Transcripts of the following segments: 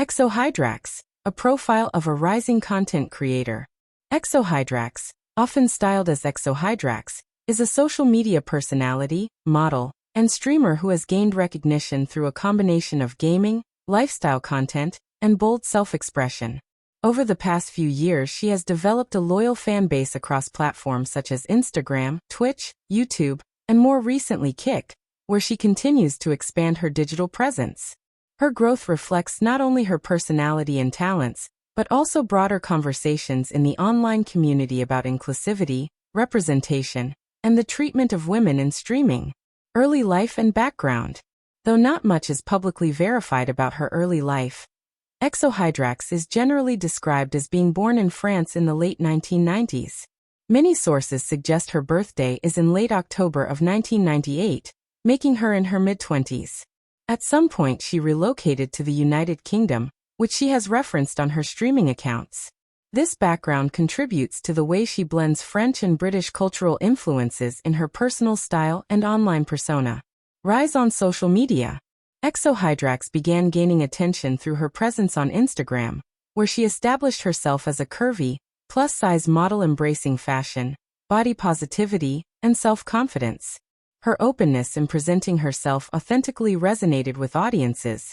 ExoHydraX, a profile of a rising content creator. ExoHydraX, often styled as ExoHydraX, is a social media personality, model, and streamer who has gained recognition through a combination of gaming, lifestyle content, and bold self-expression. Over the past few years, she has developed a loyal fan base across platforms such as Instagram, Twitch, YouTube, and more recently Kik, where she continues to expand her digital presence. Her growth reflects not only her personality and talents, but also broader conversations in the online community about inclusivity, representation, and the treatment of women in streaming. Early life and background. Though not much is publicly verified about her early life, ExoHydraX is generally described as being born in France in the late 1990s. Many sources suggest her birthday is in late October of 1998, making her in her mid-20s. At some point she relocated to the United Kingdom, which she has referenced on her streaming accounts. This background contributes to the way she blends French and British cultural influences in her personal style and online persona. Rise on social media. ExoHydraX began gaining attention through her presence on Instagram, where she established herself as a curvy, plus-size model embracing fashion, body positivity, and self-confidence. Her openness in presenting herself authentically resonated with audiences,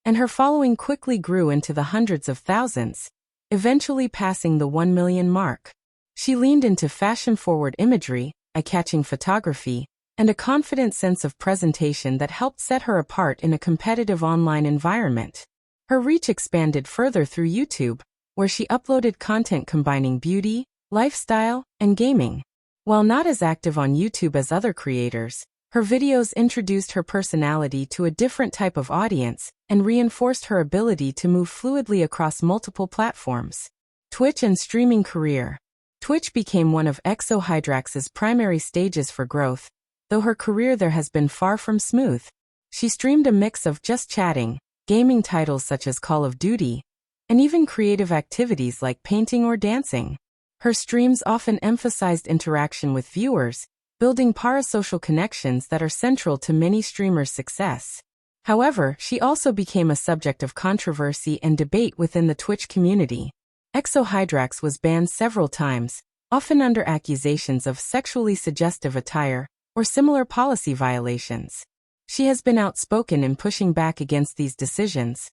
and her following quickly grew into the hundreds of thousands, eventually passing the 1 million mark. She leaned into fashion-forward imagery, eye-catching photography, and a confident sense of presentation that helped set her apart in a competitive online environment. Her reach expanded further through YouTube, where she uploaded content combining beauty, lifestyle, and gaming. While not as active on YouTube as other creators, her videos introduced her personality to a different type of audience and reinforced her ability to move fluidly across multiple platforms. Twitch and streaming career. Twitch became one of ExoHydraX's primary stages for growth, though her career there has been far from smooth. She streamed a mix of just chatting, gaming titles such as Call of Duty, and even creative activities like painting or dancing. Her streams often emphasized interaction with viewers, building parasocial connections that are central to many streamers' success. However, she also became a subject of controversy and debate within the Twitch community. ExoHydraX was banned several times, often under accusations of sexually suggestive attire or similar policy violations. She has been outspoken in pushing back against these decisions,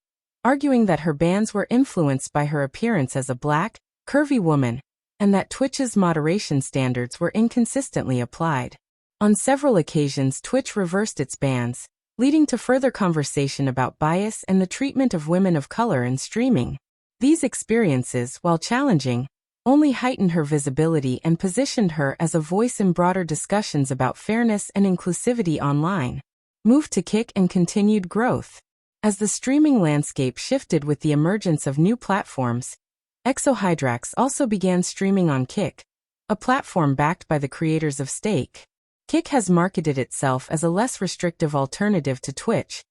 arguing that her bans were influenced by her appearance as a black, curvy woman, and that Twitch's moderation standards were inconsistently applied. On several occasions Twitch reversed its bans, leading to further conversation about bias and the treatment of women of color in streaming. These experiences, while challenging, only heightened her visibility and positioned her as a voice in broader discussions about fairness and inclusivity online. Move to Kik and continued growth. As the streaming landscape shifted with the emergence of new platforms, ExoHydraX also began streaming on Kik, a platform backed by the creators of Stake. Kik has marketed itself as a less restrictive alternative to Twitch,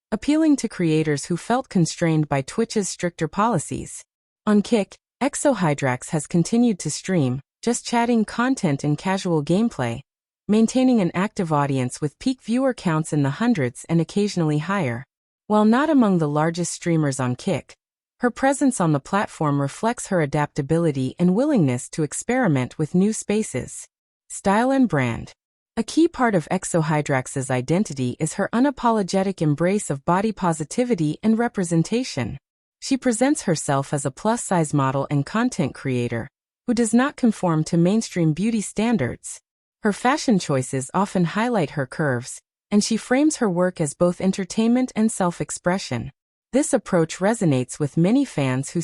appealing to creators who felt constrained by Twitch's stricter policies. On Kik, ExoHydraX has continued to stream, just chatting content and casual gameplay, maintaining an active audience with peak viewer counts in the hundreds and occasionally higher. While not among the largest streamers on Kik, her presence on the platform reflects her adaptability and willingness to experiment with new spaces. Style and brand. A key part of ExoHydraX's identity is her unapologetic embrace of body positivity and representation. She presents herself as a plus-size model and content creator who does not conform to mainstream beauty standards. Her fashion choices often highlight her curves, and she frames her work as both entertainment and self-expression. This approach resonates with many fans who